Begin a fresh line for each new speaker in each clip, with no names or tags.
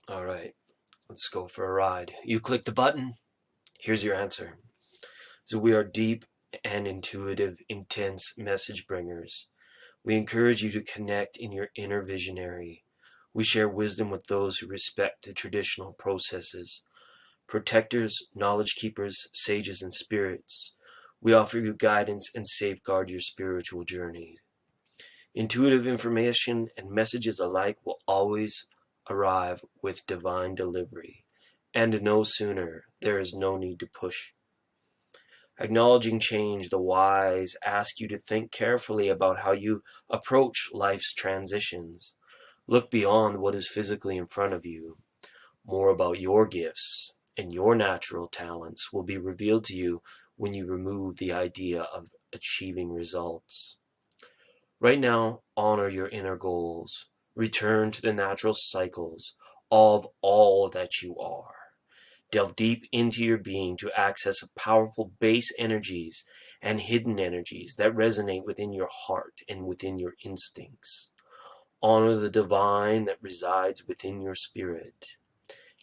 All right, let's go for a ride. You click the button, here's your answer. So we are deep and intuitive, intense message bringers. We encourage you to connect in your inner visionary. We share wisdom with those who respect the traditional processes. Protectors, knowledge keepers, sages, and spirits. We offer you guidance and safeguard your spiritual journey. Intuitive information and messages alike will always arrive with divine delivery. And no sooner, there is no need to push. Acknowledging change, the wise ask you to think carefully about how you approach life's transitions. Look beyond what is physically in front of you. More about your gifts and your natural talents will be revealed to you when you remove the idea of achieving results. Right now, honor your inner goals. Return to the natural cycles of all that you are. Delve deep into your being to access powerful base energies and hidden energies that resonate within your heart and within your instincts. Honor the divine that resides within your spirit.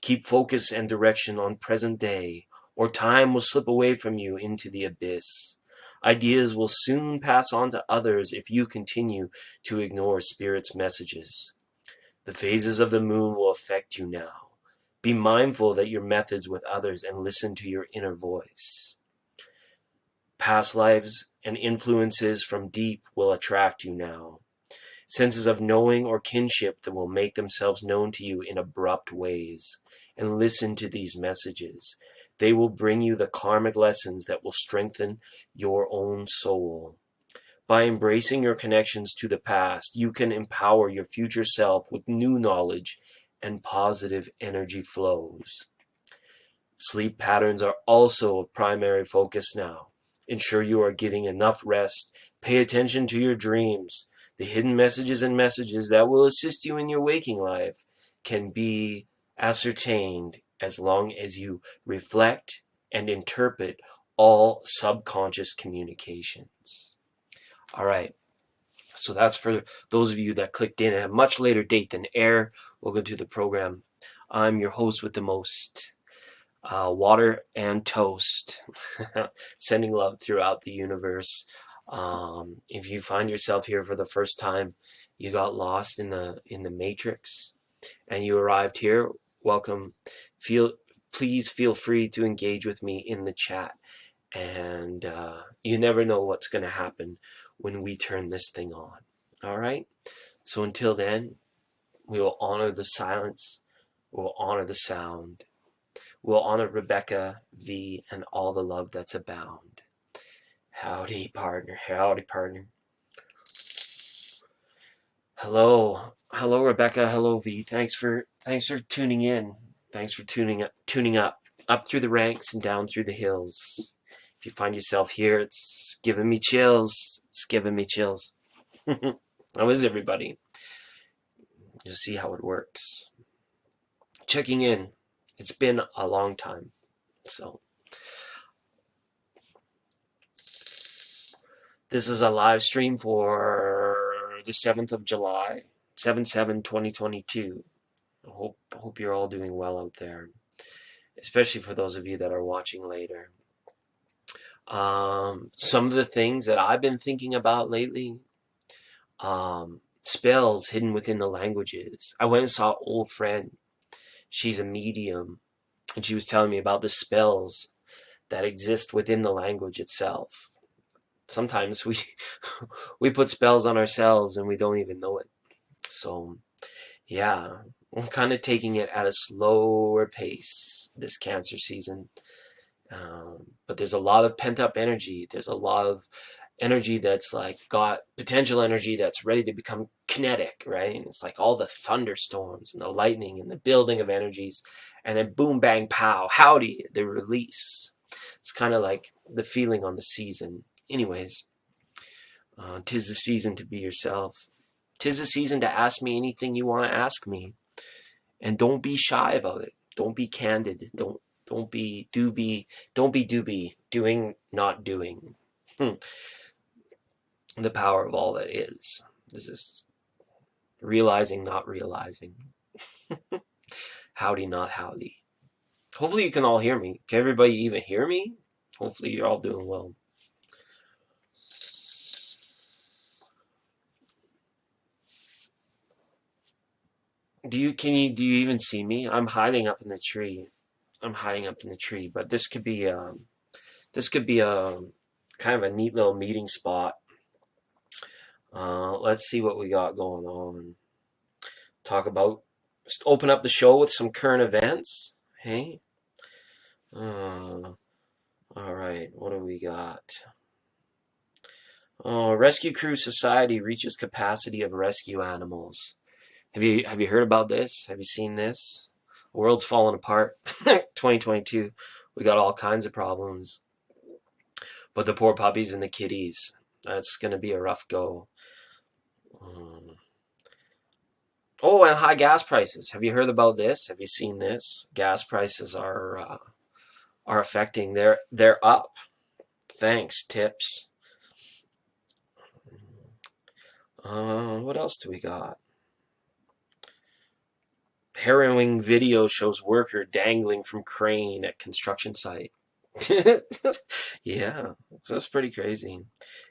Keep focus and direction on present day, or time will slip away from you into the abyss. Ideas will soon pass on to others if you continue to ignore Spirit's messages. The phases of the moon will affect you now. Be mindful that your methods with others and listen to your inner voice. Past lives and influences from deep will attract you now. Senses of knowing or kinship that will make themselves known to you in abrupt ways. And listen to these messages. They will bring you the karmic lessons that will strengthen your own soul. By embracing your connections to the past, you can empower your future self with new knowledge and positive energy flows. Sleep patterns are also of primary focus now. Ensure you are getting enough rest. Pay attention to your dreams. The hidden messages and messages that will assist you in your waking life can be ascertained as long as you reflect and interpret all subconscious communications. All right. So that's for those of you that clicked in at a much later date than air. Welcome to the program. I'm your host with the most, water and toast, sending love throughout the universe. If you find yourself here for the first time, you got lost in the matrix, and you arrived here. Welcome. Please feel free to engage with me in the chat, and you never know what's going to happen when we turn this thing on. All right. So until then, we will honor the silence. We'll honor the sound. We'll honor Rebecca V and all the love that's abound. Howdy, partner. Howdy, partner. Hello, hello, Rebecca. Hello, V. Thanks for tuning in. Thanks for tuning up through the ranks and down through the hills. If you find yourself here, it's giving me chills. It's giving me chills. How is everybody? You'll see how it works. Checking in. It's been a long time. So this is a live stream for the 7th of July, 7/7/2022. I hope you're all doing well out there, especially for those of you that are watching later. Some of the things that I've been thinking about lately, spells hidden within the languages. I went and saw an old friend. She's a medium, and she was telling me about the spells that exist within the language itself. Sometimes we we put spells on ourselves and we don't even know it. So yeah, I'm kind of taking it at a slower pace this Cancer season. But there's a lot of pent up energy. There's a lot of energy that's like got potential energy that's ready to become kinetic, right? And it's like all the thunderstorms and the lightning and the building of energies, and then boom, bang, pow, howdy, the release. It's kind of like the feeling on the season. Anyways, 'tis the season to be yourself. 'Tis the season to ask me anything you want to ask me, and don't be shy about it. Don't be candid. Don't be doobie. Don't be doobie. Doing, not doing. The power of all that is. This is realizing, not realizing. Howdy, not howdy. Hopefully you can all hear me. Can everybody even hear me? Hopefully you're all doing well. Do you even see me? I'm hiding up in the tree. I'm hiding up in the tree, but this could be a kind of a neat little meeting spot. Let's see what we got going on. Talk about open up the show with some current events. Hey, all right. What do we got? Oh, Rescue Crew Society reaches capacity of rescue animals. Have you heard about this? Have you seen this? The world's falling apart. 2022. We got all kinds of problems. But the poor puppies and the kitties, that's gonna be a rough go. Um, oh, and high gas prices. Have you heard about this? Have you seen this? Gas prices are affecting. They're up. Thanks, tips. What else do we got? Harrowing video shows worker dangling from crane at construction site. Yeah, that's pretty crazy.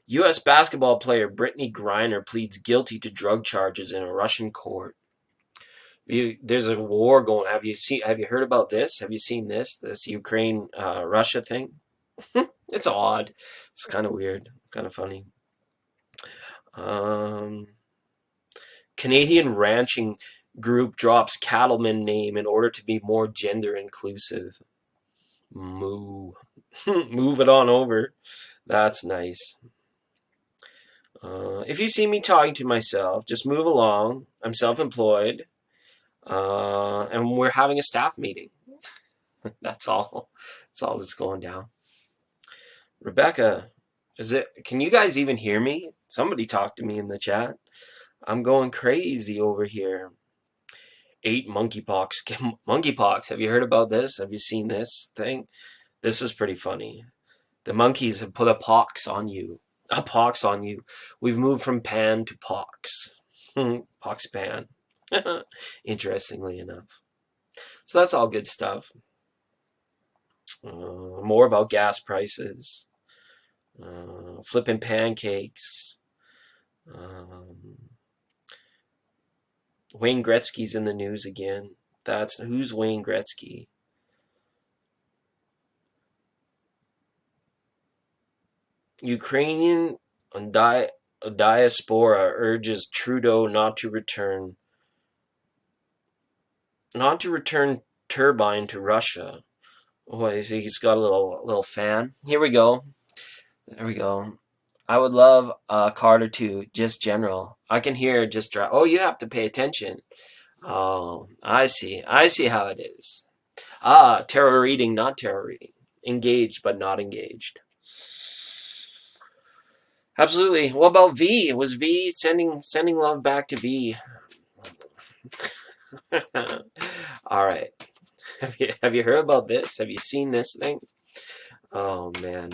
U.S. basketball player Brittany Griner pleads guilty to drug charges in a Russian court. There's a war going. Have you heard about this? Have you seen this Ukraine Russia thing? It's odd. It's kind of weird, kind of funny. Um, Canadian ranching group drops cattleman name in order to be more gender inclusive. Moo. Move it on over. That's nice. If you see me talking to myself, just move along. I'm self-employed, and we're having a staff meeting. That's all. That's all that's going down. Rebecca, can you guys even hear me? Somebody talk to me in the chat. I'm going crazy over here. 8 monkeypox. Monkeypox. Have you heard about this? Have you seen this thing? This is pretty funny. The monkeys have put a pox on you. A pox on you. We've moved from pan to pox. Pox pan. Interestingly enough. So that's all good stuff. More about gas prices. Flipping pancakes. Wayne Gretzky's in the news again. Who's Wayne Gretzky? Ukrainian diaspora urges Trudeau not to return turbine to Russia. Oh, he's got a little fan. Here we go. There we go. I would love a card or two, just general. I can hear just drop. Oh, you have to pay attention. Oh, I see. I see how it is. Ah, tarot reading, not tarot reading. Engaged, but not engaged. Absolutely. What about V? Was V sending love back to V? All right. Have you heard about this? Have you seen this thing? Oh man,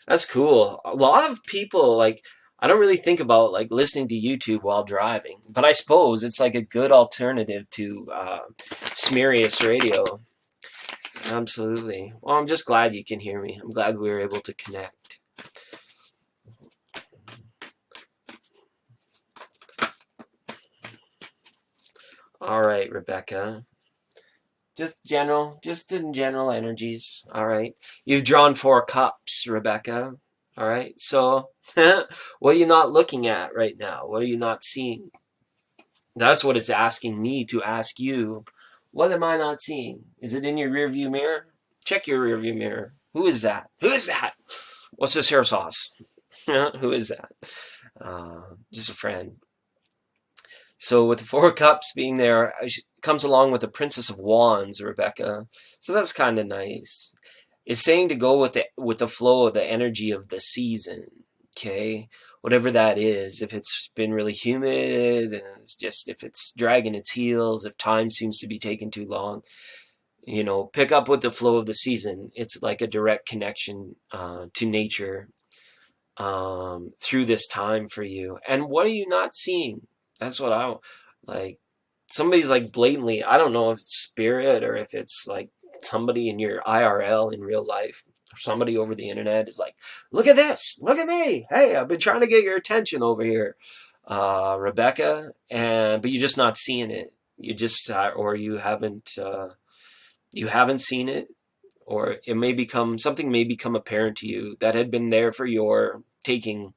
that's cool. A lot of people like. I don't really think about like listening to YouTube while driving, but I suppose it's like a good alternative to Smirius Radio. Absolutely. Well, I'm just glad you can hear me. I'm glad we were able to connect. All right, Rebecca. Just in general energies. All right. You've drawn 4 cups, Rebecca. All right. So, what are you not looking at right now? What are you not seeing? That's what it's asking me to ask you. What am I not seeing? Is it in your rearview mirror? Check your rearview mirror. Who is that? Who is that? What's this hair sauce? Who is that? Just a friend. So with the 4 cups being there, comes along with the Princess of Wands, Rebecca. So that's kind of nice. It's saying to go with the flow of the energy of the season. Okay, whatever that is. If it's been really humid, and if it's dragging its heels, if time seems to be taking too long, pick up with the flow of the season. It's like a direct connection to nature through this time for you. And what are you not seeing? That's what I like. somebody's like blatantly, I don't know if it's spirit or if it's like somebody in your IRL in real life, or somebody over the internet is like, look at this, look at me. Hey, I've been trying to get your attention over here, Rebecca, but you're just not seeing it. You just, or you haven't seen it, or it may become, something may become apparent to you that had been there for your taking.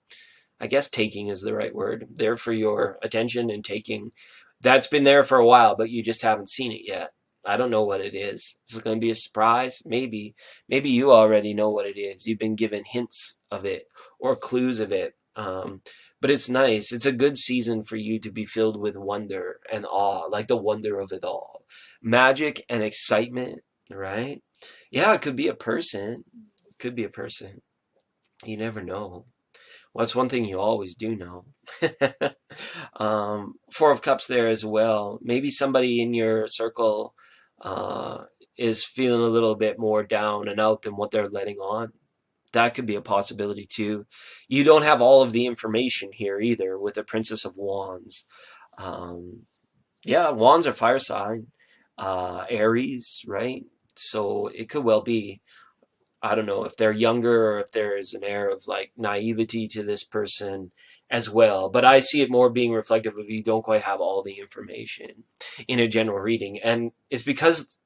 I guess taking is the right word. There for your attention and taking. That's been there for a while, but you just haven't seen it yet. I don't know what it is. Is it going to be a surprise? Maybe. Maybe you already know what it is. You've been given hints of it or clues of it. But it's nice. It's a good season for you to be filled with wonder and awe, like the wonder of it all. Magic and excitement, right? Yeah, it could be a person. It could be a person. You never know. Well, that's one thing you always do know. Four of Cups there as well. Maybe somebody in your circle uh, is feeling a little bit more down and out than what they're letting on. That could be a possibility too. You don't have all of the information here either with the Princess of Wands. Um, yeah, Wands are fire sign, Aries, right? So it could well be. I don't know if they're younger or if there is an air of like naivety to this person as well. But I see it more being reflective of you don't quite have all the information in a general reading. And it's because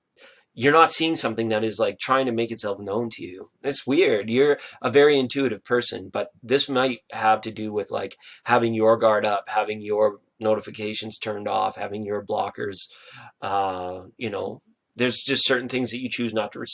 you're not seeing something that is like trying to make itself known to you. It's weird. You're a very intuitive person, but this might have to do with like having your guard up, having your notifications turned off, having your blockers, you know, there's just certain things that you choose not to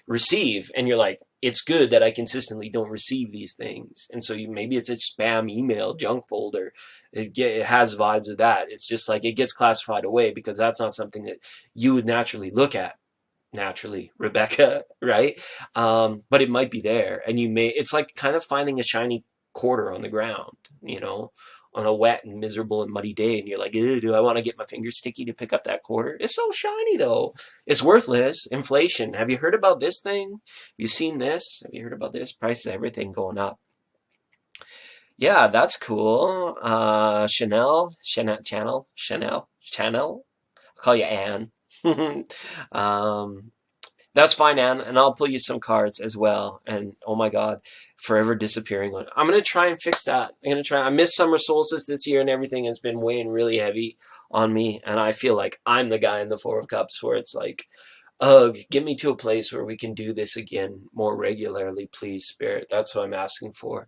receive, and you're like, it's good that I consistently don't receive these things, and so maybe it's a spam email, junk folder. It has vibes of that. It's just like it gets classified away because that's not something that you would naturally look at naturally, Rebecca, right? But it might be there, and it's like kind of finding a shiny quarter on the ground, you know, on a wet and miserable and muddy day, and you're like, do I want to get my fingers sticky to pick up that quarter? It's so shiny though. It's worthless. Inflation. Have you heard about this thing? Have you seen this? Have you heard about this? Price of everything going up. Yeah, that's cool. Chanel. I'll call you Anne. um, That's fine, Anne, and I'll pull you some cards as well. And oh my God, forever disappearing one. I'm gonna try and fix that. I'm gonna try. I missed summer solstice this year, and everything has been weighing really heavy on me. And I feel like I'm the guy in the Four of Cups, where it's like, ugh, get me to a place where we can do this again more regularly, please, Spirit. That's what I'm asking for.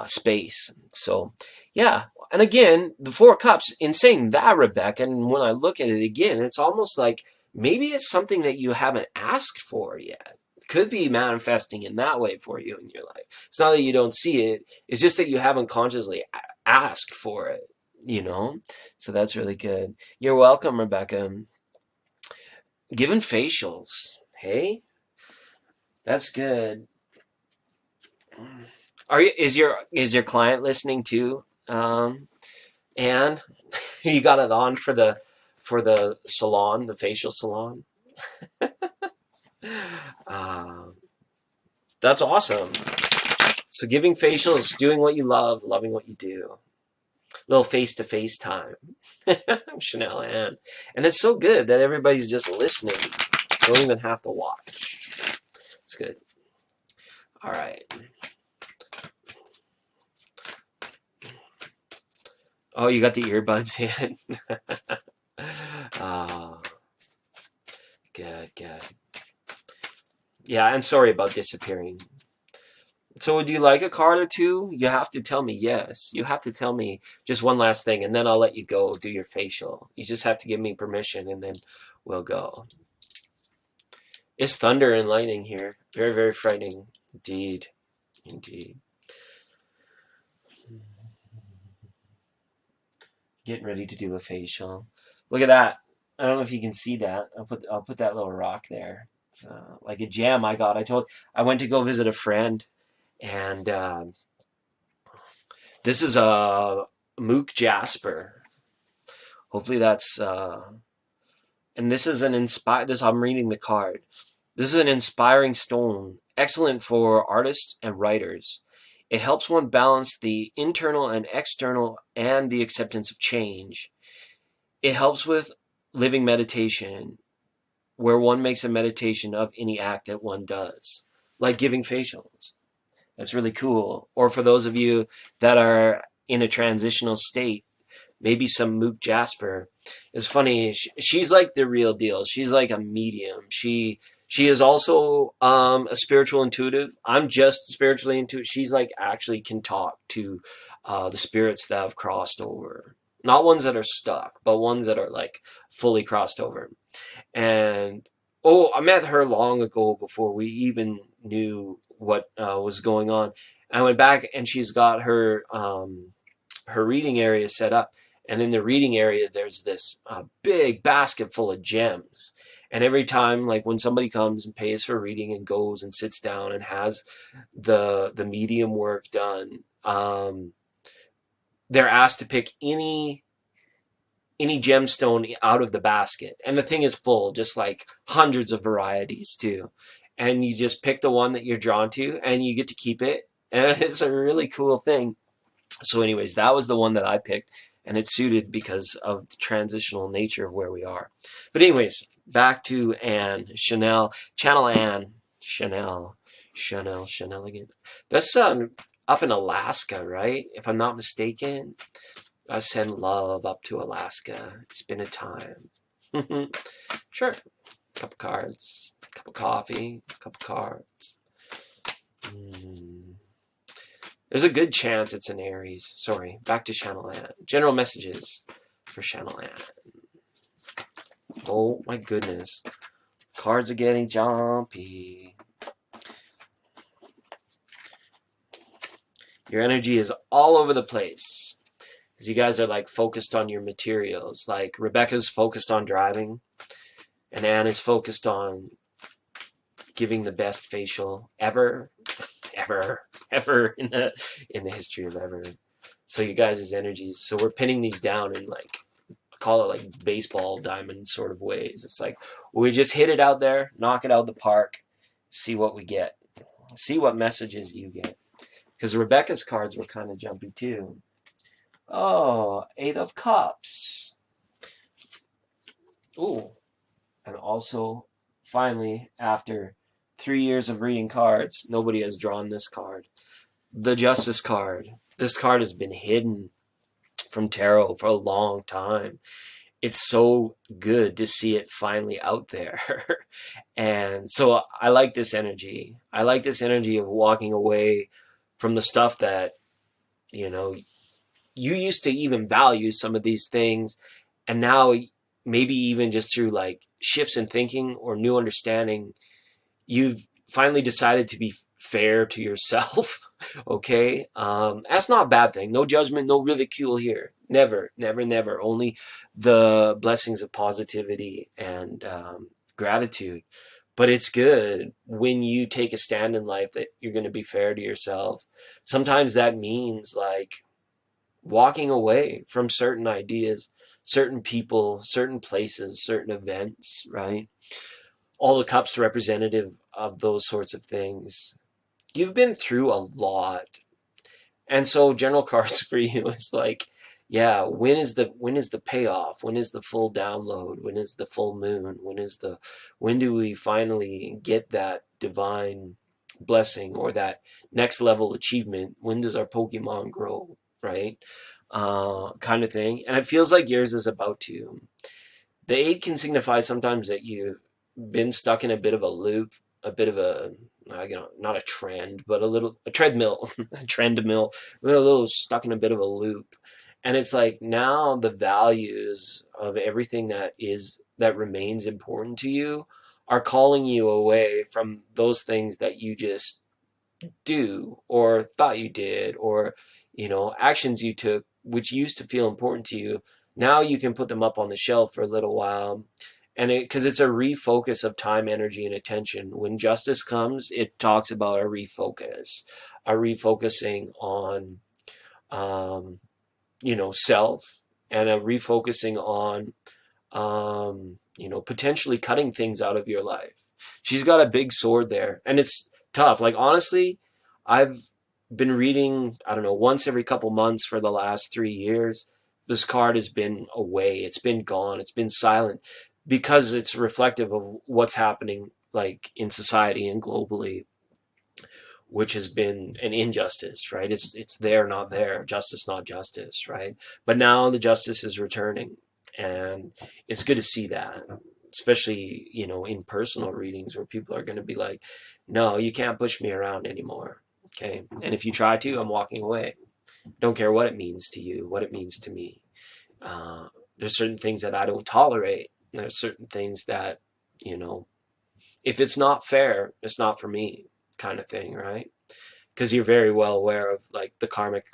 Space. So, yeah. And again, the Four of Cups, in saying that, Rebecca, and when I look at it again, it's almost like maybe it's something that you haven't asked for yet. Could be manifesting in that way for you in your life. It's not that you don't see it, it's just that you haven't consciously asked for it, you know? So that's really good. You're welcome, Rebecca. Giving facials. Hey, that's good. Is your client listening too? And you got it on for the salon, the facial salon. That's awesome. So giving facials, doing what you love, loving what you do. A little face-to-face time. Chanel Ann. And it's so good that everybody's just listening. Don't even have to watch. It's good. All right. Oh, you got the earbuds in. Oh, good, good. Yeah, and sorry about disappearing. So would you like a card or two? You have to tell me yes. You have to tell me just one last thing, and then I'll let you go do your facial. You just have to give me permission, and then we'll go. It's thunder and lightning here. Very, very frightening. Indeed. Indeed. Getting ready to do a facial. Look at that. I don't know if you can see that. I'll put that little rock there. It's like a gem I got. I went to go visit a friend, and this is a Mook Jasper. Hopefully that's and this is I'm reading the card. This is an inspiring stone, excellent for artists and writers. It helps one balance the internal and external and the acceptance of change. it helps with living meditation, where one makes a meditation of any act that one does, like giving facials. That's really cool. Or for those of you that are in a transitional state, maybe some Mook Jasper. It's funny. She's like the real deal. She's like a medium. She is also a spiritual intuitive. I'm just spiritually intuitive. She's like actually can talk to the spirits that have crossed over. Not ones that are stuck, but ones that are like fully crossed over. And oh, I met her long ago before we even knew what was going on. I went back and she's got her reading area set up. And in the reading area, there's this big basket full of gems. And every time, like when somebody comes and pays for reading and goes and sits down and has the medium work done, they're asked to pick any gemstone out of the basket. And the thing is full, just like hundreds of varieties too. And you just pick the one that you're drawn to and you get to keep it. And it's a really cool thing. So anyways, that was the one that I picked, and it's suited because of the transitional nature of where we are. But anyways, back to Anne, Chanel, Channel Anne, Chanel again. That's up in Alaska, right? If I'm not mistaken. I send love up to Alaska. It's been a time. Sure. Cup of cards, cup of coffee, cup of cards. There's a good chance it's an Aries. Sorry, back to Channel Anne. General messages for Channel Anne. Oh my goodness. Cards are getting jumpy. Your energy is all over the place. Because you guys are like focused on your materials. Like Rebecca's focused on driving. And Anne is focused on giving the best facial ever in the history of ever. So you guys' energies. So we're pinning these down in like, I call it like baseball diamond sort of ways. It's like we just hit it out there, knock it out of the park, see what we get, see what messages you get. Because Rebecca's cards were kind of jumpy too. Oh, 8 of Cups. Ooh, and also finally after 3 years of reading cards, nobody has drawn this card. The Justice card. This card has been hidden from tarot for a long time. It's so good to see it finally out there. And so I like this energy. I like this energy of walking away from the stuff that, you know, you used to even value some of these things. And now maybe even just through like shifts in thinking or new understanding, you've finally decided to be fair to yourself. Okay. That's not a bad thing. No judgment, no ridicule here. Never, never, never. Only the blessings of positivity and gratitude. But it's good when you take a stand in life that you're going to be fair to yourself. Sometimes that means like walking away from certain ideas, certain people, certain places, certain events, right? All the cups representative of those sorts of things. You've been through a lot. And so general cards for you is like, yeah, when is the payoff? When is the full download? When is the full moon? When do we finally get that divine blessing or that next level achievement? When does our Pokemon grow, right? Kind of thing. And it feels like yours is about to. The 8 can signify sometimes that you've been stuck in a bit of a loop, a bit of a, not a trend, but a treadmill, a trendmill. We're a little stuck in a bit of a loop. And it's like now the values of everything that remains important to you are calling you away from those things that you just do or thought you did, or actions you took which used to feel important to you. Now you can put them up on the shelf for a little while, and because it's a refocus of time, energy, and attention. When justice comes, it talks about a refocusing on self, and a refocusing on potentially cutting things out of your life. She's got a big sword there, and it's tough. Like, honestly, I've been reading, I don't know, once every couple months for the last 3 years. This card has been away. It's been gone. It's been silent because it's reflective of what's happening like in society and globally, which has been an injustice, right? It's there, not there, justice, not justice, right? But now the justice is returning, and it's good to see that, especially in personal readings where people are going to be like, "No, you can't push me around anymore." Okay, and if you try to, I'm walking away. Don't care what it means to you, what it means to me. Uh, there's certain things that I don't tolerate. There's certain things that, you know, if it's not fair, it's not for me, kind of thing, right? Because you're very well aware of like the karmic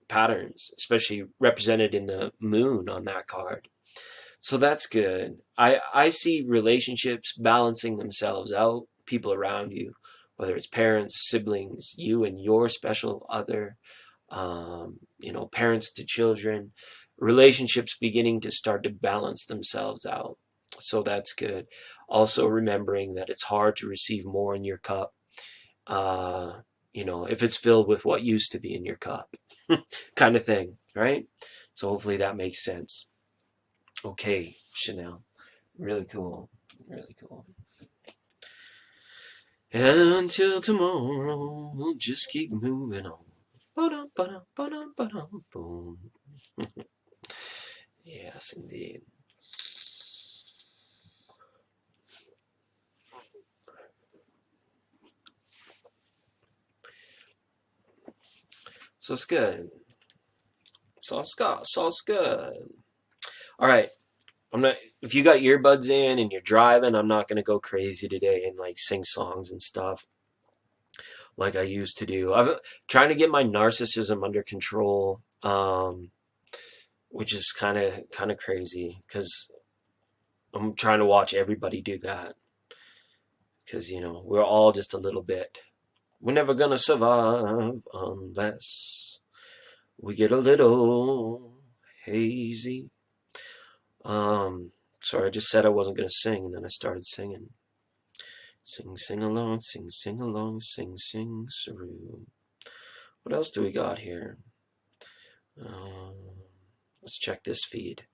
patterns, especially represented in the moon on that card. So that's good. I see relationships balancing themselves out, people around you, whether it's parents, siblings, you and your special other, parents to children, relationships beginning to start to balance themselves out. So that's good. Also remembering that it's hard to receive more in your cup, uh, if it's filled with what used to be in your cup, kind of thing, right? So hopefully that makes sense. Okay, Chanel. Really cool. Really cool. And until tomorrow, we'll just keep moving on. Ba-dum, ba-dum, ba-dum, ba-dum, boom. Yes, indeed. So it's good. So it's good. All right. I'm not. If you got earbuds in and you're driving, I'm not gonna go crazy today and like sing songs and stuff like I used to do. I'm trying to get my narcissism under control, which is kind of crazy because I'm trying to watch everybody do that because we're all just a little bit. We're never gonna survive unless we get a little hazy. Sorry, I just said I wasn't gonna sing, and then I started singing. Sing, sing along, sing, sing along, sing, sing, saroo. What else do we got here? Um, let's check this feed.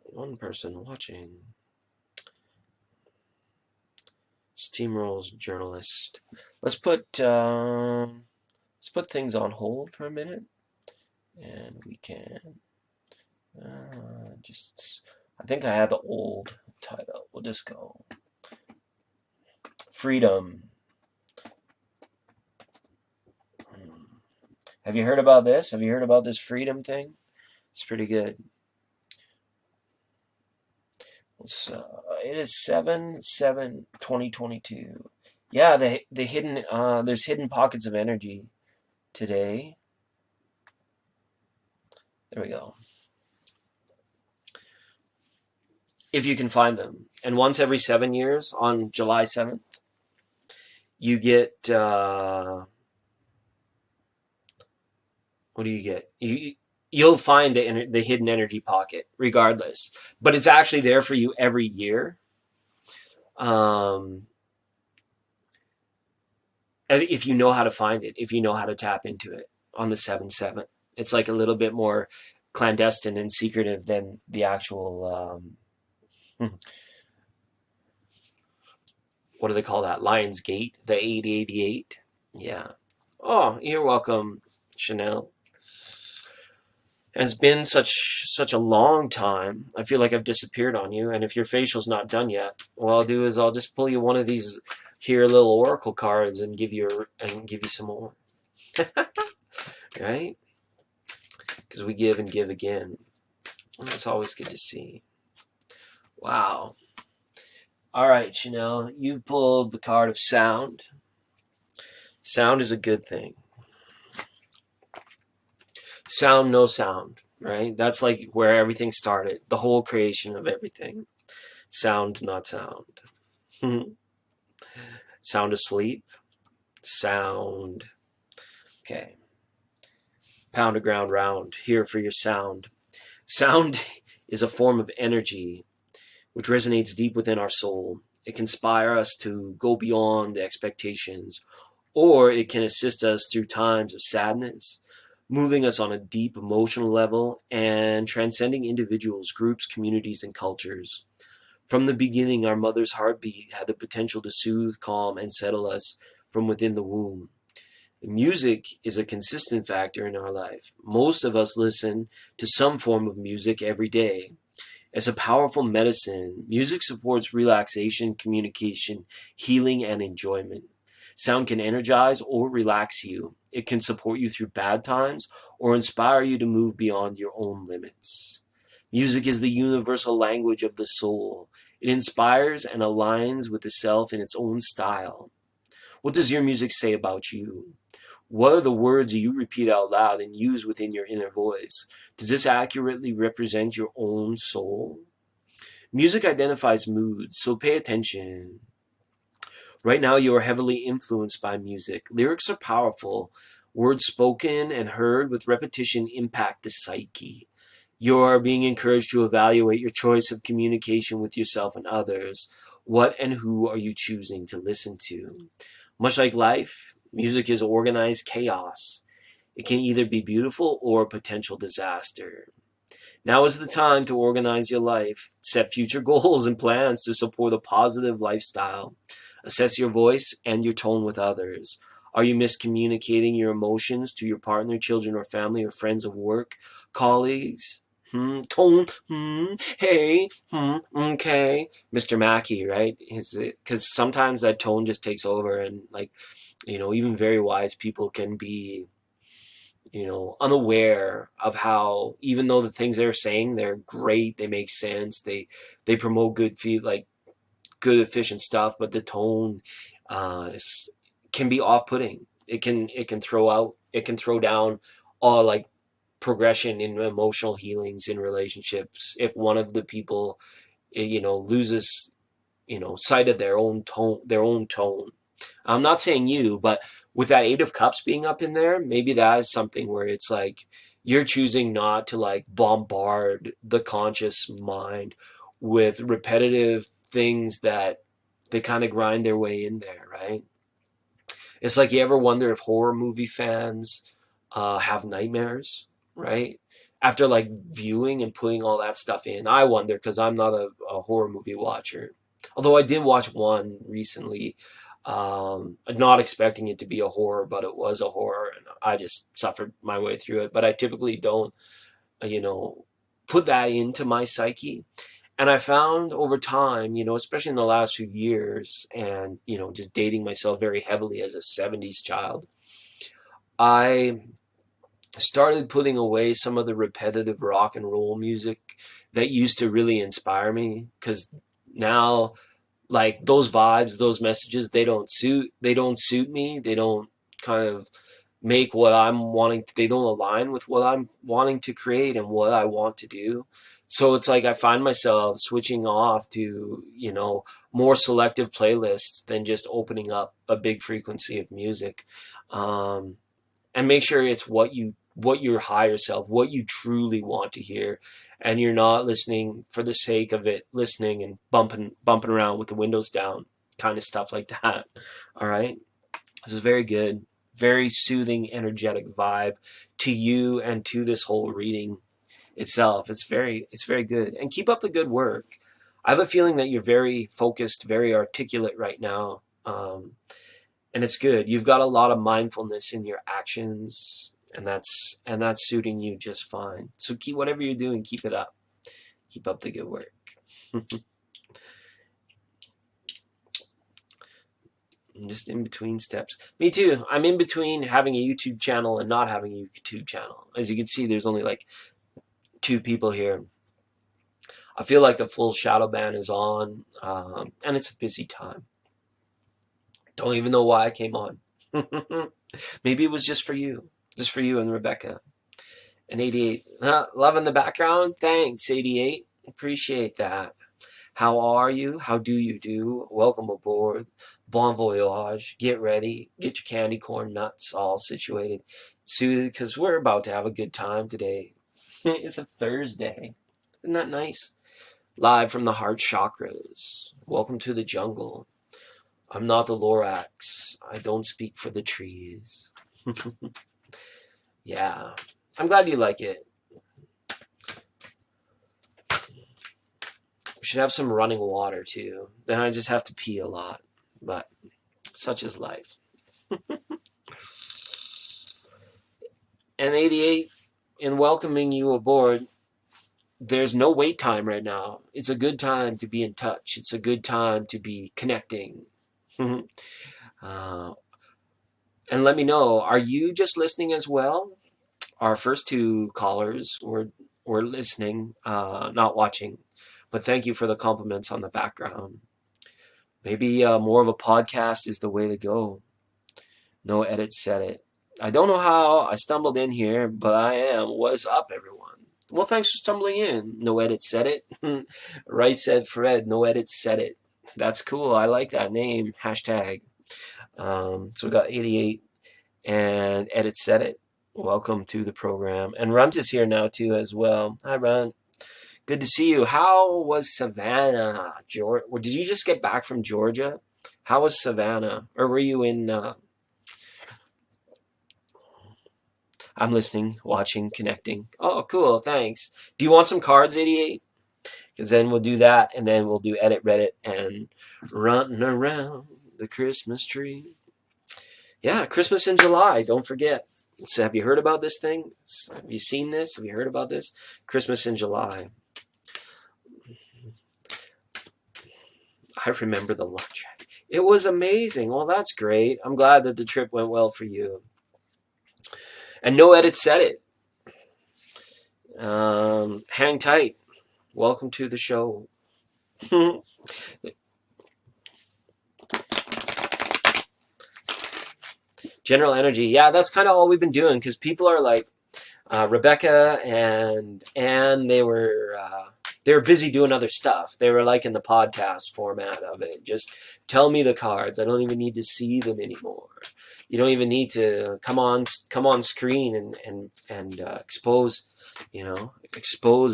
One person watching. Steamrolls journalist. Let's put things on hold for a minute, and we can just. I think I have the old title. We'll just go freedom. Have you heard about this? Have you heard about this freedom thing? It's pretty good. It is 7/7/2022. Yeah, the hidden there's hidden pockets of energy today. There we go. If you can find them. And once every 7 years on July 7th, you get what do you get? You'll find the hidden energy pocket regardless, but it's actually there for you every year. Um, if you know how to find it, if you know how to tap into it on the 7/7, it's like a little bit more clandestine and secretive than the actual what do they call that? Lion's Gate, the 888. Yeah. Oh, you're welcome, Chanel. It's been such a long time. I feel like I've disappeared on you. And if your facial's not done yet, what I'll do is I'll just pull you one of these here little oracle cards and give you some more. Right? Because we give and give again. It's always good to see. Wow. All right, Chanel, you've pulled the card of sound. Sound is a good thing. Sound, no sound, right? That's like where everything started. The whole creation of everything. Sound, not sound. Sound asleep. Sound. Okay. Pound of ground round. Here for your sound. Sound is a form of energy which resonates deep within our soul. It can inspire us to go beyond the expectations, or it can assist us through times of sadness, moving us on a deep emotional level and transcending individuals, groups, communities, and cultures. From the beginning, our mother's heartbeat had the potential to soothe, calm, and settle us from within the womb. Music is a consistent factor in our life. Most of us listen to some form of music every day. It's a powerful medicine. Music supports relaxation, communication, healing, and enjoyment. Sound can energize or relax you. It can support you through bad times or inspire you to move beyond your own limits. Music is the universal language of the soul. It inspires and aligns with the self in its own style. What does your music say about you? What are the words you repeat out loud and use within your inner voice? Does this accurately represent your own soul? Music identifies moods, so pay attention. Right now, you are heavily influenced by music. Lyrics are powerful. Words spoken and heard with repetition impact the psyche. You are being encouraged to evaluate your choice of communication with yourself and others. What and who are you choosing to listen to? Much like life, music is organized chaos. It can either be beautiful or a potential disaster. Now is the time to organize your life, set future goals and plans to support a positive lifestyle. Assess your voice and your tone with others. Are you miscommunicating your emotions to your partner, children, or family, or friends of work, colleagues? Tone, hey, okay. Mr. Mackey, right? Because sometimes that tone just takes over, and like, even very wise people can be, unaware of how, even though the things they're saying, they're great, they make sense, they promote good feed, like good efficient stuff, but the tone is, can be off-putting. It can throw down all like progression in emotional healings in relationships if one of the people loses sight of their own tone. I'm not saying you, but with that Eight of Cups being up in there, maybe that is something where it's like you're choosing not to like bombard the conscious mind with repetitive things that they kind of grind their way in there, right? It's like, you ever wonder if horror movie fans have nightmares, right? After like viewing and putting all that stuff in. I wonder, because I'm not a horror movie watcher. Although I did watch one recently, not expecting it to be a horror, but it was a horror, and I just suffered my way through it. But I typically don't, you know, put that into my psyche. And I found over time, especially in the last few years, and, just dating myself very heavily as a 70s child, I started putting away some of the repetitive rock and roll music that used to really inspire me. Because now, like, those vibes, those messages, they don't suit me. They don't kind of make what I'm wanting to, they don't align with what I'm wanting to create and what I want to do. So it's like I find myself switching off to, more selective playlists than just opening up a big frequency of music. Um, and make sure it's what your higher self, what you truly want to hear, and you're not listening for the sake of it, listening and bumping around with the windows down, kind of stuff like that. All right, this is very good, very soothing, energetic vibe to you and to this whole reading itself. It's very good, and keep up the good work. I have a feeling that you're very focused, very articulate right now. And it's good. You've got a lot of mindfulness in your actions, and that's suiting you just fine. So keep whatever you're doing, keep it up. Keep up the good work. I'm just in between steps. Me too. I'm in between having a YouTube channel and not having a YouTube channel. As you can see, there's only like 2 people here. I feel like the full shadow ban is on, and it's a busy time. Don't even know why I came on. Maybe it was just for you and Rebecca. And 88, love in the background. Thanks, 88. Appreciate that. How are you? How do you do? Welcome aboard. Bon voyage. Get ready. Get your candy corn nuts all situated, suited, because we're about to have a good time today. It's a Thursday. Isn't that nice? live from the heart chakras. Welcome to the jungle. I'm not the Lorax. I don't speak for the trees. Yeah, I'm glad you like it. We should have some running water too. Then I just have to pee a lot. But such is life. And 88, in welcoming you aboard, there's no wait time right now. It's a good time to be in touch. It's a good time to be connecting. uh, and let me know, are you just listening as well? Our first two callers were listening, not watching. But thank you for the compliments on the background. Maybe more of a podcast is the way to go. No edit, said it. I don't know how I stumbled in here, but I am. What's up, everyone? Well, thanks for stumbling in. No edit, said it. Right, said Fred. No edit, said it. That's cool. I like that name. Hashtag. So we got 88 and edit, said it. Welcome to the program. And Runt is here now, too, as well. Hi, Runt. Good to see you. How was Savannah, Georgia? Did you just get back from Georgia? How was Savannah? Or were you in... I'm listening, watching, connecting. Oh, cool. Thanks. Do you want some cards, 88? Because then we'll do that, and then we'll do edit Reddit and running around the Christmas tree. Yeah, Christmas in July. Don't forget. So have you heard about this thing? Have you seen this? Have you heard about this? Christmas in July. I remember the love track. It was amazing. Well, that's great. I'm glad that the trip went well for you. And no edit said it. Hang tight. Welcome to the show. General energy. Yeah, that's kind of all we've been doing because people are like, Rebecca and Anne, they were busy doing other stuff. They were like in the podcast format of it. Just tell me the cards. I don't even need to see them anymore. You don't even need to come on screen and expose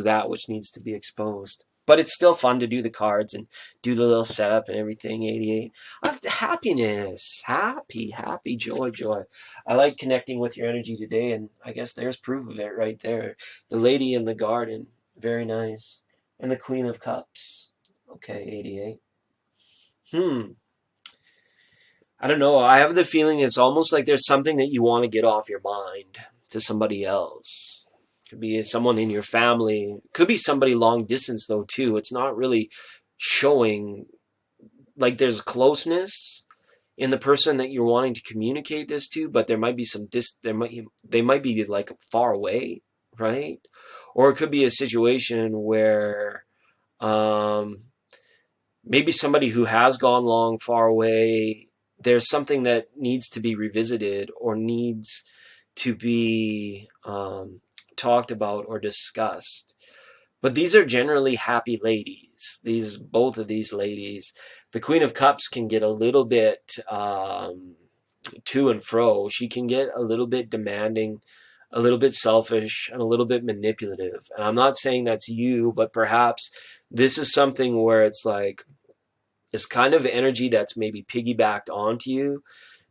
that which needs to be exposed. But it's still fun to do the cards and do the little setup and everything. 88. Happiness, happy, joy. I like connecting with your energy today, and I guess there's proof of it right there. The Lady in the Garden, very nice, and the Queen of Cups. Okay, 88. I don't know. I have the feeling it's almost like there's something that you want to get off your mind to somebody else. Could be someone in your family. Could be somebody long distance though too. It's not really showing like there's closeness in the person that you're wanting to communicate this to, but there might be they might be like far away, right? Or it could be a situation where maybe somebody who has gone long far away, there's something that needs to be revisited or needs to be talked about or discussed. But these are generally happy ladies. Both of these ladies. The Queen of Cups can get a little bit to and fro. She can get a little bit demanding, a little bit selfish, and a little bit manipulative. And I'm not saying that's you, but perhaps this is something where it's like this kind of energy that's maybe piggybacked onto you.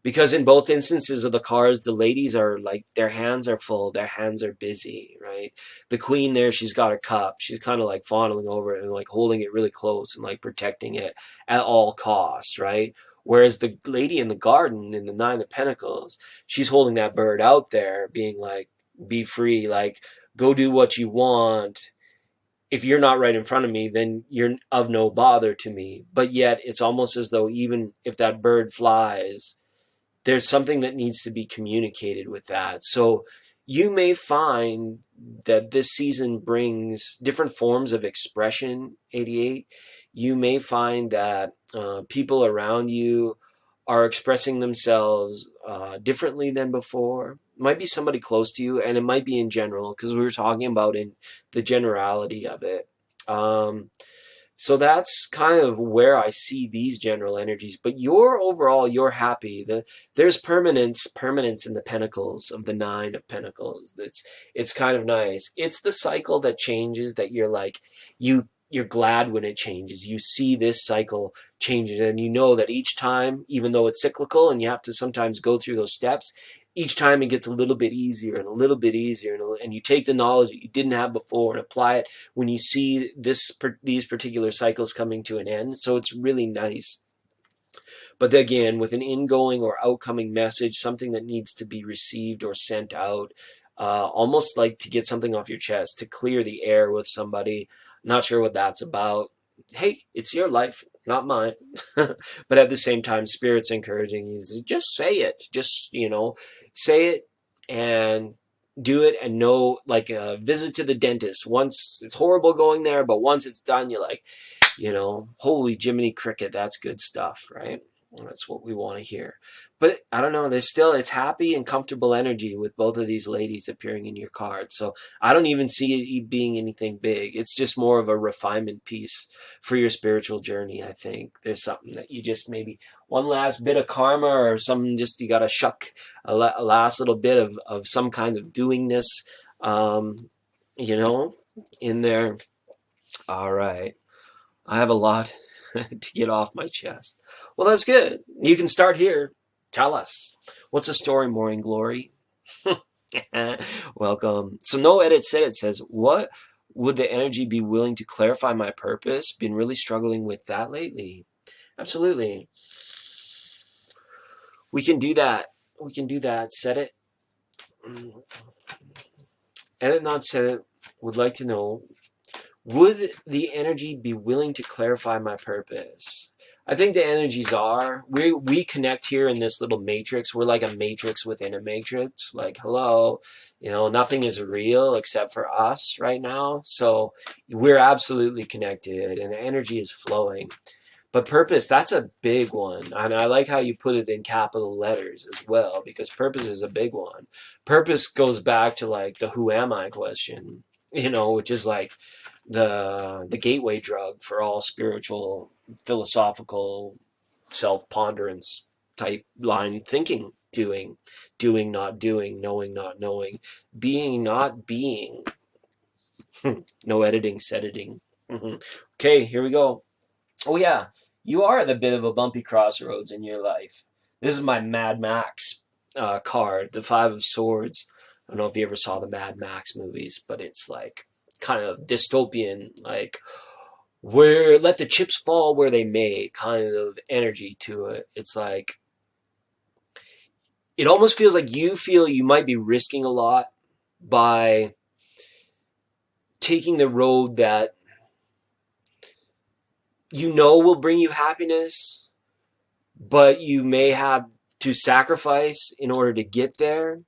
Because in both instances of the cards, the ladies are like, their hands are full, their hands are busy, right? The queen there, she's got her cup. She's kind of like fondling over it and like holding it really close and like protecting it at all costs, right? Whereas the lady in the garden, in the Nine of Pentacles, she's holding that bird out there, being like, be free, like, go do what you want. If you're not right in front of me, then you're of no bother to me. But yet, it's almost as though even if that bird flies, there's something that needs to be communicated with that. So you may find that this season brings different forms of expression, 88. You may find that people around you are expressing themselves differently than before. It might be somebody close to you, and it might be in general, because we were talking about in the generality of it. So that's kind of where I see these general energies. But you're happy. There's permanence in the pentacles of the Nine of Pentacles. It's kind of nice. It's the cycle that changes, that you're like, you you're glad when it changes. You see this cycle changes, and you know that each time, even though it's cyclical and you have to sometimes go through those steps, each time it gets a little bit easier and a little bit easier, and you take the knowledge that you didn't have before and apply it when you see these particular cycles coming to an end. So it's really nice. But again, with an ingoing or outcoming message, something that needs to be received or sent out, almost like to get something off your chest, to clear the air with somebody. Not sure what that's about. Hey, it's your life, not mine. But at the same time, Spirit's encouraging you to just say it. Just, say it and do it, and know, like a visit to the dentist. Once it's horrible going there, but once it's done, you're like, holy Jiminy Cricket, that's good stuff, right? That's what we want to hear. But I don't know, it's happy and comfortable energy with both of these ladies appearing in your cards. So I don't even see it being anything big. It's just more of a refinement piece for your spiritual journey, I think. There's something that you just maybe one last bit of karma, or something, just you got to shuck a last little bit of some kind of doingness, in there. All right. I have a lot to get off my chest. Well, that's good. You can start here. Tell us. What's the story, Morning Glory? Welcome. So No Edit Said It says, what would the energy be willing to clarify my purpose? Been really struggling with that lately. Absolutely. We can do that. We can do that. Said it. Edit Not Said It would like to know, would the energy be willing to clarify my purpose? I think the energies are. We connect here in this little matrix. We're like a matrix within a matrix. Like, hello, nothing is real except for us right now. So we're absolutely connected, and the energy is flowing. But purpose, that's a big one. And I like how you put it in capital letters as well, because purpose is a big one. Purpose goes back to like the who am I question, which is like the gateway drug for all spiritual, philosophical, self-ponderance type line thinking, doing not doing, knowing not knowing, being not being. No editing, editing. Okay, here we go. Oh yeah, you are at a bit of a bumpy crossroads in your life. This is my Mad Max card, the Five of Swords. I don't know if you ever saw the Mad Max movies, but it's like kind of dystopian, like where let the chips fall where they may kind of energy to it. It's like, it almost feels like you feel you might be risking a lot by taking the road that will bring you happiness, but you may have to sacrifice in order to get there.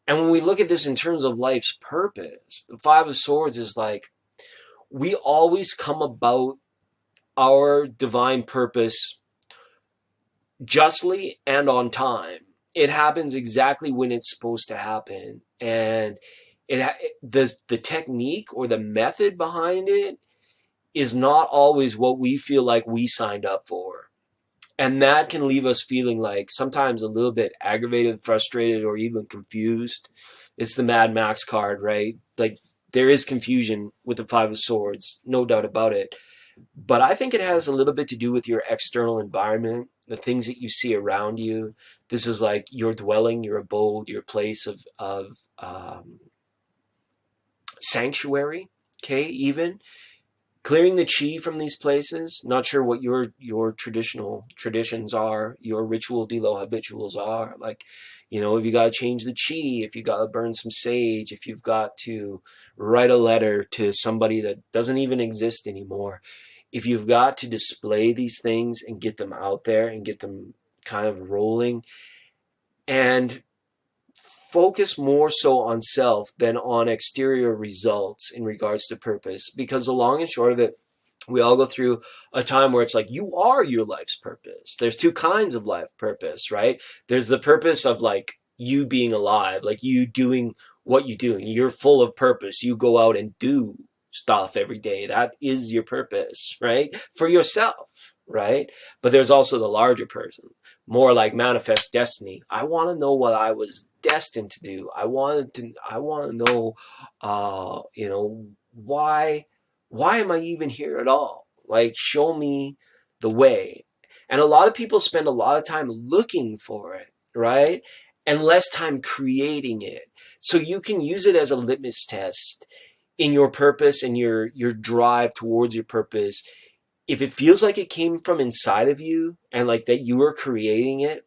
And when we look at this in terms of life's purpose, the Five of Swords is like, we always come about our divine purpose justly and on time. It happens exactly when it's supposed to happen. And the technique or the method behind it is not always what we feel like we signed up for. And that can leave us feeling like sometimes a little bit aggravated, frustrated, or even confused. It's the Mad Max card, right? Like, there is confusion with the Five of Swords, no doubt about it. But I think it has a little bit to do with your external environment, the things that you see around you. This is like your dwelling, your abode, your place of sanctuary, okay, even. Clearing the chi from these places. Not sure what your traditional traditions are, your ritual delo habituals are. Like, if you got to change the chi, if you got to burn some sage, if you've got to write a letter to somebody that doesn't even exist anymore, if you've got to display these things and get them out there and get them kind of rolling, and focus more so on self than on exterior results in regards to purpose. Because the long and short of it, we all go through a time where it's like, you are your life's purpose. There's two kinds of life purpose, right? There's the purpose of like you being alive, like you doing what you do, and you're full of purpose. You go out and do stuff every day. That is your purpose, right? For yourself, right? But there's also the larger person, more like manifest destiny. I want to know what I was destined to do. I want to know, why why am I even here at all? Like, show me the way. And a lot of people spend a lot of time looking for it, right? And less time creating it. So you can use it as a litmus test in your purpose and your drive towards your purpose. If it feels like it came from inside of you and like that you are creating it,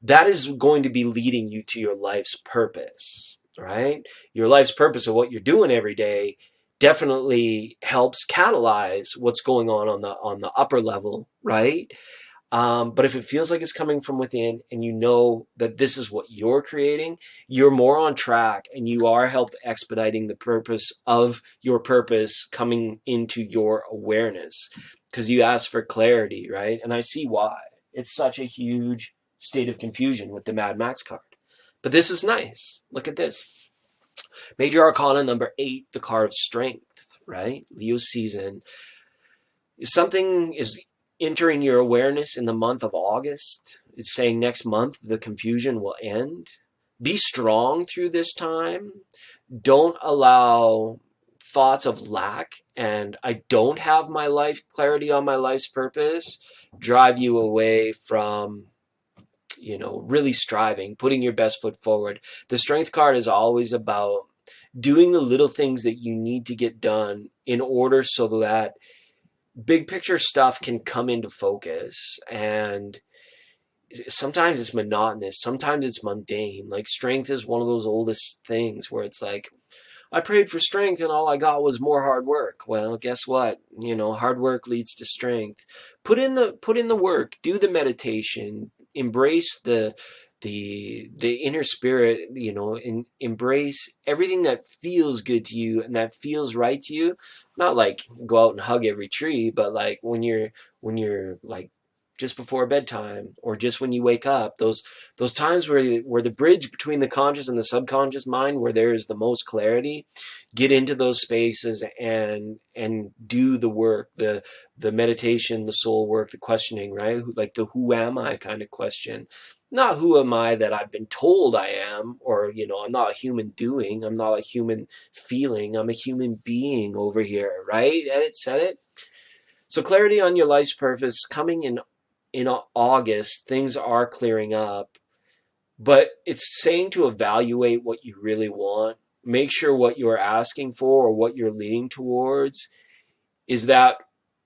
that is going to be leading you to your life's purpose, right? Your life's purpose of what you're doing every day definitely helps catalyze what's going on the upper level, right? But if it feels like it's coming from within and you know that this is what you're creating, you're more on track and you are help expediting the purpose of your purpose coming into your awareness because you ask for clarity, right? And I see why. It's such a huge state of confusion with the Mad Max card. But this is nice. Look at this. Major Arcana number 8, the card of strength, right? Leo season. Something is entering your awareness in the month of August. It's saying next month the confusion will end. Be strong through this time. Don't allow thoughts of lack and I don't have my life clarity on my life's purpose drive you away from really striving, putting your best foot forward. The strength card is always about doing the little things that you need to get done in order so that big picture stuff can come into focus. And sometimes it's monotonous, sometimes it's mundane. Like strength is one of those oldest things where it's like, I prayed for strength and all I got was more hard work. Well, guess what? Hard work leads to strength. Put in the work, do the meditation, embrace the inner spirit, embrace everything that feels good to you and that feels right to you. Not like go out and hug every tree, but like when you're like just before bedtime or just when you wake up, those times where the bridge between the conscious and the subconscious mind, where there is the most clarity, get into those spaces and do the work, the meditation, the soul work, the questioning, right? Like the who am I kind of question. Not who am I that I've been told I am, or I'm not a human doing, I'm not a human feeling, I'm a human being over here, right? Edit said it. So clarity on your life's purpose coming in August, things are clearing up, but it's saying to evaluate what you really want. Make sure what you're asking for or what you're leaning towards is that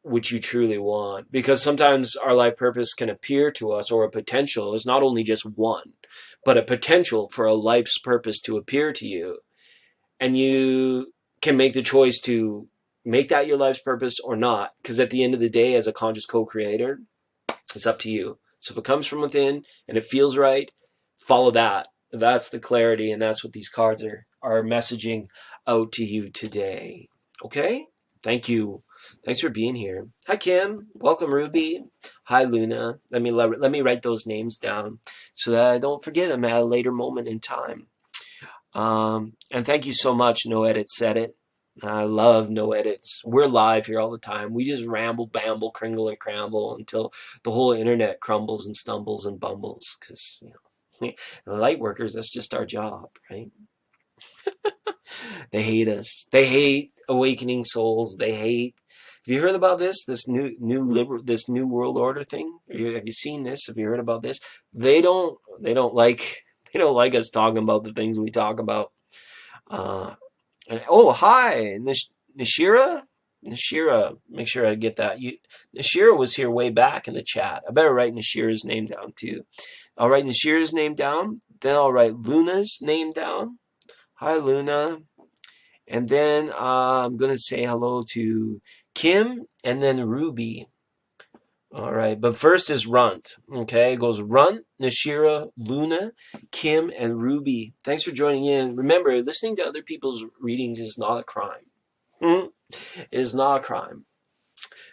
which you truly want. Because sometimes our life purpose can appear to us, or a potential is not only just one, but a potential for a life's purpose to appear to you. And you can make the choice to make that your life's purpose or not. Because at the end of the day, as a conscious co-creator, it's up to you. So if it comes from within and it feels right, follow that. That's the clarity, and that's what these cards are messaging out to you today. Okay? Thank you. Thanks for being here. Hi Kim. Welcome Ruby. Hi Luna. Let me write those names down so that I don't forget them at a later moment in time. And thank you so much. No Edit said it. I love no edits. We're live here all the time. We just ramble, bamble, kringle, and cramble until the whole internet crumbles and stumbles and bumbles. Because, light workers, that's just our job, right? They hate us. They hate awakening souls. They hate. Have you heard about this new world order thing? Have you seen this? Have you heard about this? They don't like us talking about the things we talk about. Oh, hi, Nashira? Nashira, make sure I get that. Nashira was here way back in the chat. I better write Nashira's name down too. I'll write Nashira's name down. Then I'll write Luna's name down. Hi, Luna. And then I'm going to say hello to Kim and then Ruby. All right, but first is Runt. Okay, it goes Runt, Nashira, Luna, Kim, and Ruby. Thanks for joining in. Remember, listening to other people's readings is not a crime. It is not a crime.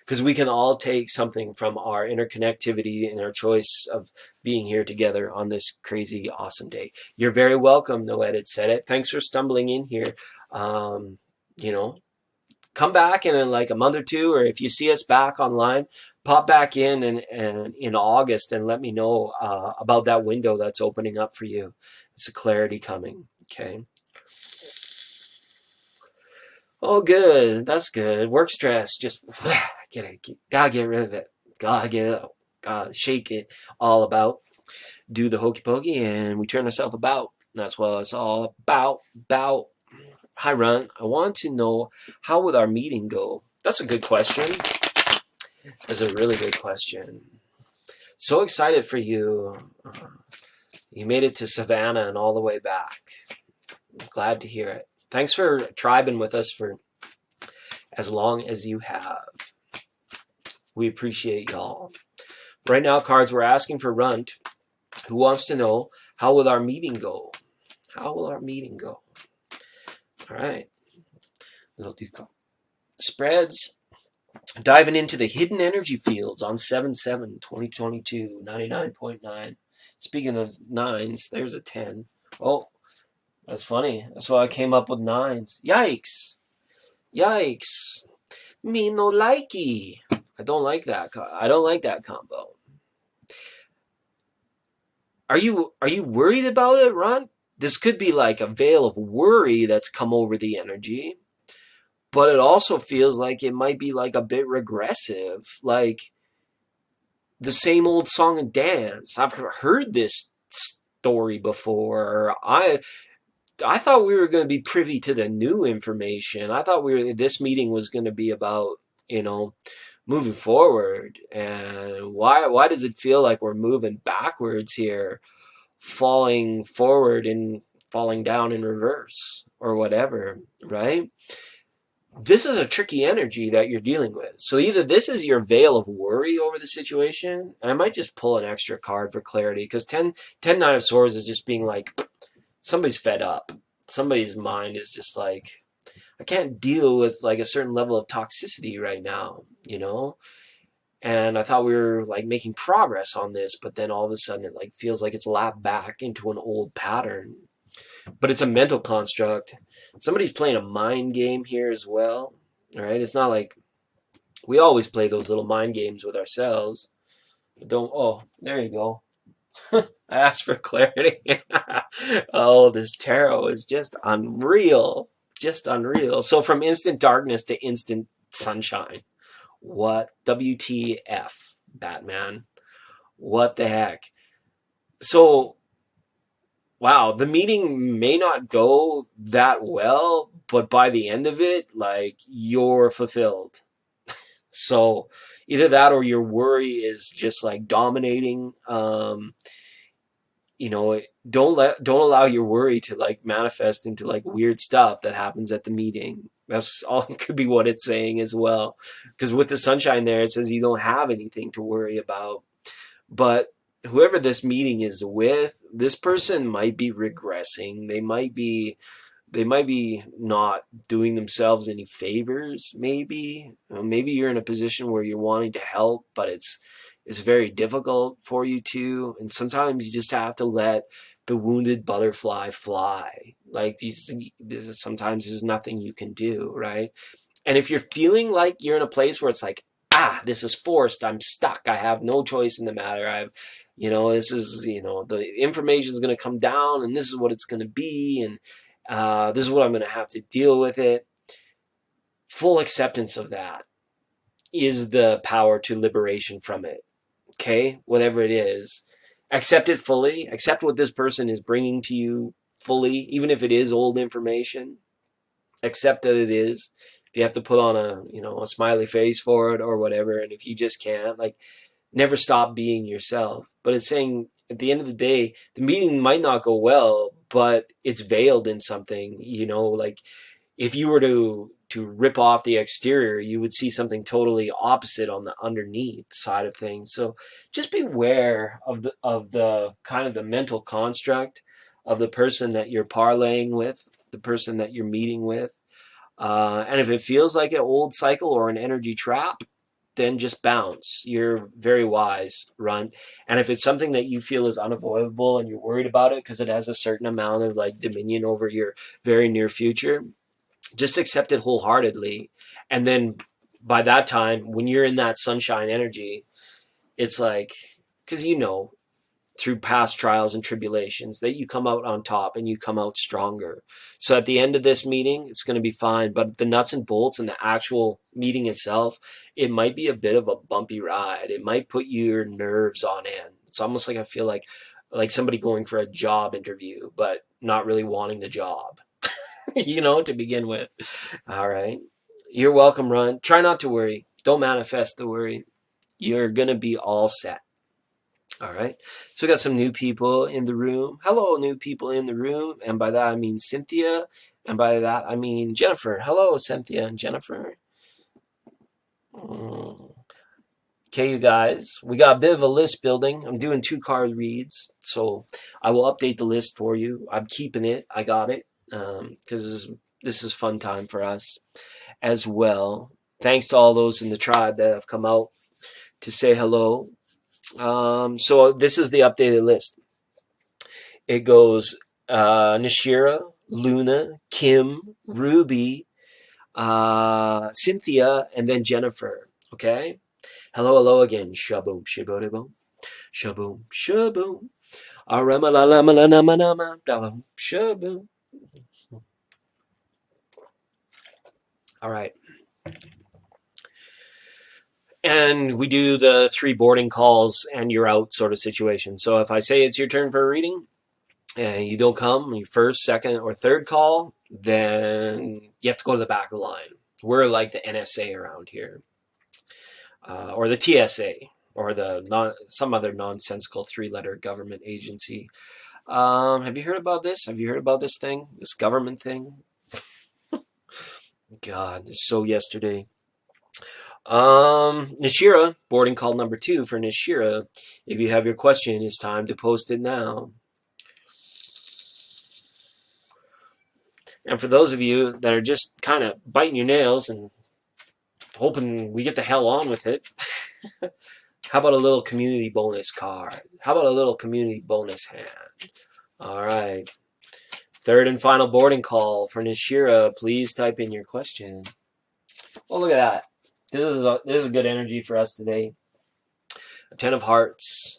Because we can all take something from our interconnectivity and our choice of being here together on this crazy, awesome day. You're very welcome, No Edit Said It. Thanks for stumbling in here. You know, come back in like a month or two, or if you see us back online, pop back in and in August and let me know about that window that's opening up for you. It's a clarity coming. Okay. Oh, good. That's good. Work stress. Just get it. Gotta get rid of it. Gotta get it. Gotta shake it all about. Do the hokey pokey, and we turn ourselves about. That's what it's all about. About. Hi, Ron. I want to know, how would our meeting go? That's a good question. That's a really good question. So excited for you. You made it to Savannah and all the way back. Glad to hear it. Thanks for tribing with us for as long as you have. We appreciate y'all. Right now, cards, we're asking for Runt, who wants to know, how will our meeting go? How will our meeting go? All right. We'll do spreads. Diving into the hidden energy fields on 7/7/2022, 99.9. Speaking of nines, there's a 10. Oh, that's funny. That's why I came up with nines. Yikes. Yikes. Me no likey. I don't like that. I don't like that combo. Are you worried about it, Ron? This could be like a veil of worry that's come over the energy, but it also feels like it might be like a bit regressive, like the same old song and dance. I've heard this story before. I thought we were going to be privy to the new information. I thought this meeting was going to be about, moving forward. And why does it feel like we're moving backwards here, falling forward and falling down in reverse or whatever, right? This is a tricky energy that you're dealing with. So either this is your veil of worry over the situation, and I might just pull an extra card for clarity, because 10 9 of Swords is just being like, somebody's fed up. Somebody's mind is just like, I can't deal with like a certain level of toxicity right now, And I thought we were like making progress on this, but then all of a sudden it like feels like it's lapped back into an old pattern. But it's a mental construct. Somebody's playing a mind game here as well. All right, it's not like we always play those little mind games with ourselves. But don't. Oh, there you go. I asked for clarity. Oh, this tarot is just unreal. Just unreal. So from instant darkness to instant sunshine. What? WTF, Batman? What the heck? So, wow, the meeting may not go that well, but by the end of it, like, you're fulfilled. So, either that or your worry is just like dominating. Don't allow your worry to like manifest into like weird stuff that happens at the meeting. That's all. Could be what it's saying as well, because with the sunshine there, it says you don't have anything to worry about. But whoever this meeting is with, this person might be regressing. They might be not doing themselves any favors. Maybe you're in a position where you're wanting to help, but it's very difficult for you to. And sometimes you just have to let the wounded butterfly fly. Like sometimes there's nothing you can do, right? And if you're feeling like you're in a place where it's like, this is forced, I'm stuck, I have no choice in the matter, this is, the information is going to come down and this is what it's going to be. And this is what I'm going to have to deal with it. Full acceptance of that is the power to liberation from it. Okay? Whatever it is. Accept it fully. Accept what this person is bringing to you fully, even if it is old information. Accept that it is. If you have to put on a smiley face for it or whatever, and if you just can't, like, never stop being yourself. But it's saying at the end of the day, the meeting might not go well, but it's veiled in something, like if you were to rip off the exterior, you would see something totally opposite on the underneath side of things. So just beware of the kind of the mental construct of the person that you're parlaying with, the person that you're meeting with. And if it feels like an old cycle or an energy trap, then just bounce. You're very wise, Run. And if it's something that you feel is unavoidable and you're worried about it because it has a certain amount of like dominion over your very near future, just accept it wholeheartedly. And then by that time, when you're in that sunshine energy, it's like, because through past trials and tribulations, that you come out on top and you come out stronger. So at the end of this meeting, it's going to be fine. But the nuts and bolts and the actual meeting itself, it might be a bit of a bumpy ride. It might put your nerves on end. It's almost like I feel like somebody going for a job interview, but not really wanting the job, to begin with. All right. You're welcome, Ron. Try not to worry. Don't manifest the worry. You're going to be all set. All right. So we got some new people in the room. Hello, new people in the room. And by that, I mean Cynthia. And by that, I mean Jennifer. Hello, Cynthia and Jennifer. Okay, you guys. We got a bit of a list building. I'm doing 2 card reads. So I will update the list for you. I'm keeping it. I got it. Because this is fun time for us as well. Thanks to all those in the tribe that have come out to say hello. So this is the updated list. It goes Nashira, Luna, Kim, Ruby, Cynthia, and then Jennifer. Okay? Hello again. Shaboom, shaboom, shaboom, shaboom. Shaboom. All right. And we do the 3 boarding calls and you're out sort of situation. So if I say it's your turn for a reading and you don't come, your first, second, or third call, then you have to go to the back of the line. We're like the NSA around here, or the TSA, or some other nonsensical 3-letter government agency. Have you heard about this? Have you heard about this thing? This government thing? God, it's so yesterday. Nashira, boarding call number 2 for Nashira. If you have your question, it's time to post it now. And for those of you that are just kind of biting your nails and hoping we get the hell on with it, how about a little community bonus card? How about a little community bonus hand? All right. 3rd and final boarding call for Nashira. Please type in your question. Oh, look at that. This is good energy for us today. 10 of Hearts.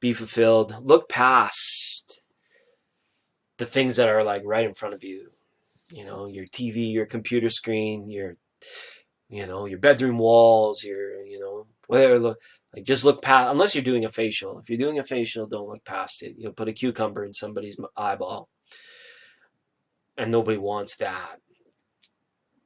Be fulfilled. Look past the things that are like right in front of you. Your TV, your computer screen, your bedroom walls, whatever. Look, like just look past. Unless you're doing a facial. If you're doing a facial, don't look past it. You'll put a cucumber in somebody's eyeball, and nobody wants that.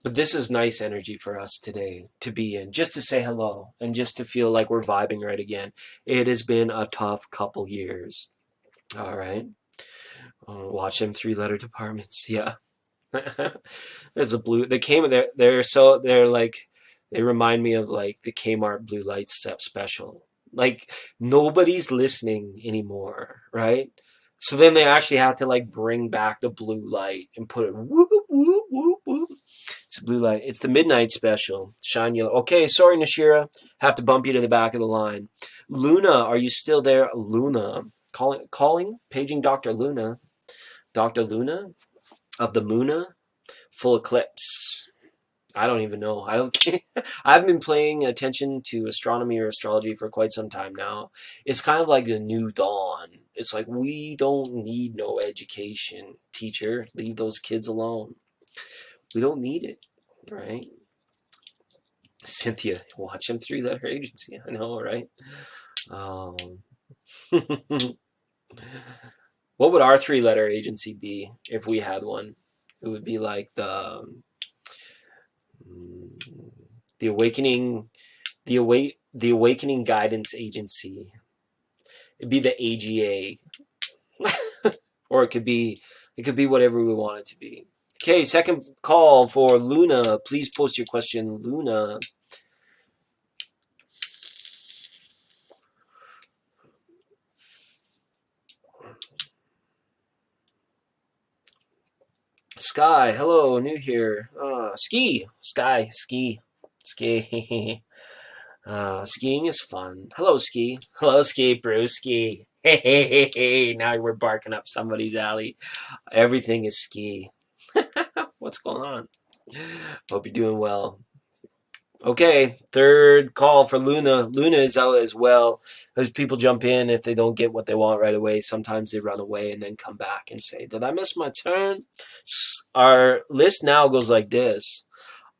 But this is nice energy for us today to be in, just to say hello and just to feel like we're vibing right again. It has been a tough couple years. All right. Watch them 3-letter departments. Yeah. There's a blue. They came. They're like. They remind me of like the Kmart blue light special. Like nobody's listening anymore, right? So then they actually have to like bring back the blue light and put it whoop whoop whoop whoop. It's a blue light. It's the midnight special. Shine yellow. Okay, sorry, Nashira. Have to bump you to the back of the line. Luna, are you still there? Luna, calling, paging Dr. Luna. Dr. Luna of the Moona. Full eclipse. I don't even know. I've been paying attention to astronomy or astrology for quite some time now. It's kind of like the new dawn. It's like we don't need no education, teacher. Leave those kids alone. We don't need it, right? Cynthia, watch them 3-letter agency. I know, right? What would our 3-letter agency be if we had one? It would be like the awakening, the awakening guidance agency. It'd be the AGA, or it could be whatever we want it to be. Okay, second call for Luna. Please post your question, Luna. Sky, hello, new here. Ski. Skiing is fun. Hello, Ski. Hello, Ski, Brewski. Hey, now we're barking up somebody's alley. Everything is Ski. What's going on? Hope you're doing well. Okay, third call for Luna. Luna is out as well. There's people jump in if they don't get what they want right away. Sometimes they run away and then come back and say, "Did I miss my turn?" Our list now goes like this.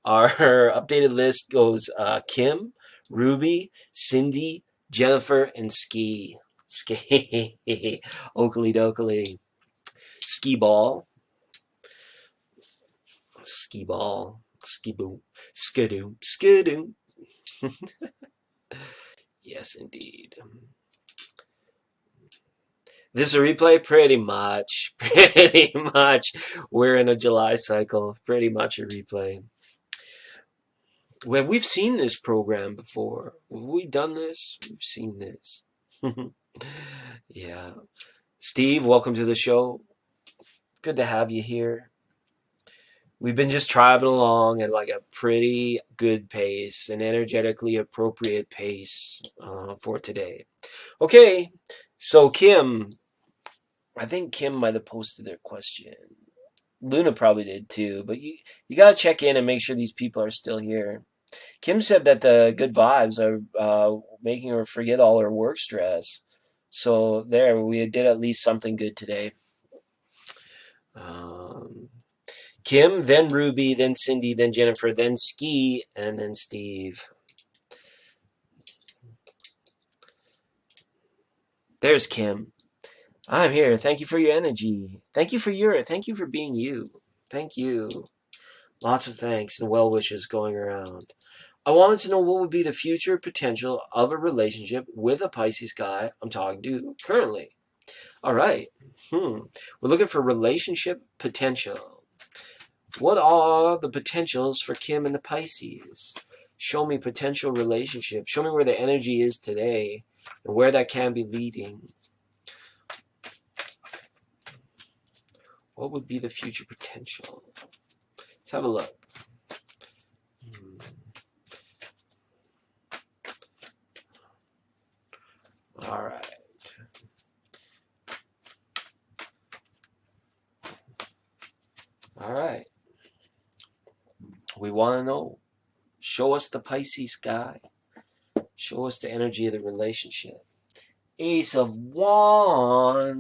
Our updated list goes Kim, Ruby, Cindy, Jennifer, and Ski. Ski. Oakley dokley. Ski ball. Ski ball. Ski boom. Skidoo. Skidoo. Yes, indeed. This is a replay? Pretty much. Pretty much. We're in a July cycle. Pretty much a replay. Well, we've seen this program before. Have we done this? We've seen this. Yeah. Steve, welcome to the show. Good to have you here. We've been just traveling along at like a pretty good pace, an energetically appropriate pace for today. Okay, so Kim, I think Kim might have posted their question. Luna probably did too, but you got to check in and make sure these people are still here. Kim said that the good vibes are making her forget all her work stress. So there, we did at least something good today. Kim, then Ruby, then Cindy, then Jennifer, then Ski, and then Steve. There's Kim. I'm here. Thank you for your energy. Thank you for being you. Thank you. Lots of thanks and well wishes going around. I wanted to know what would be the future potential of a relationship with a Pisces guy I'm talking to currently. All right. We're looking for relationship potential. What are the potentials for Kim and the Pisces? Show me potential relationships. Show me where the energy is today and where that can be leading. What would be the future potential? Let's have a look. All right. All right. We want to know. Show us the Pisces guy. Show us the energy of the relationship. Ace of Wands.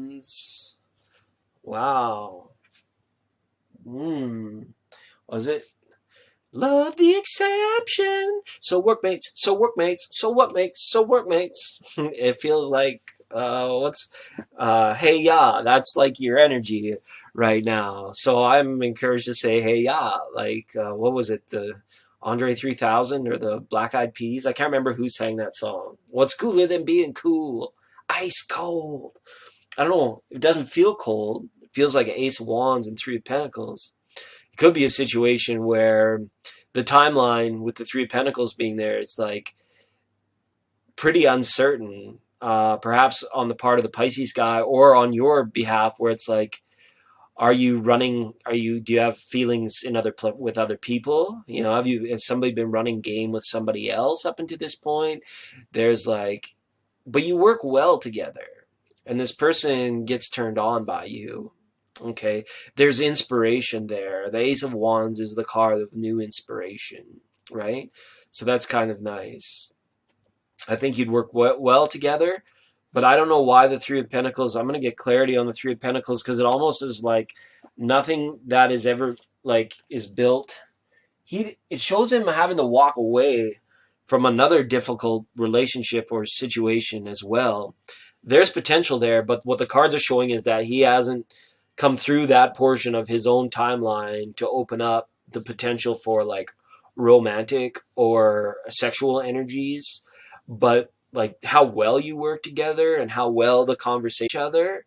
Wow. Was it? Love the exception. So workmates, so workmates, so what makes, so workmates. It feels like hey ya, that's like your energy right now. So I'm encouraged to say hey ya, like what was it, the Andre 3000 or the Black Eyed Peas? I can't remember who sang that song. What's cooler than being cool? Ice cold. I don't know. It doesn't feel cold. It feels like an Ace of Wands and Three of Pentacles. It could be a situation where the timeline with the Three of Pentacles being there, it's like pretty uncertain. Perhaps on the part of the Pisces guy or on your behalf, where it's like, are you running? Do you have feelings in with other people? You know, has somebody been running game with somebody else up until this point? There's like, but you work well together, and this person gets turned on by you. Okay, there's inspiration there. The Ace of Wands is the card of new inspiration, right? So that's kind of nice. I think you'd work well together, but I don't know why the Three of Pentacles. I'm going to get clarity on the Three of Pentacles because it almost is like nothing that is ever like is built. It shows him having to walk away from another difficult relationship or situation as well. There's potential there, but what the cards are showing is that he hasn't come through that portion of his own timeline to open up the potential for like romantic or sexual energies. But like how well you work together and how well the conversation each other,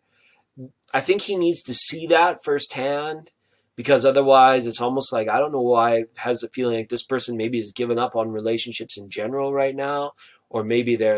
I think he needs to see that firsthand, because otherwise it's almost like, I don't know why it has a feeling like this person maybe has given up on relationships in general right now, or maybe they're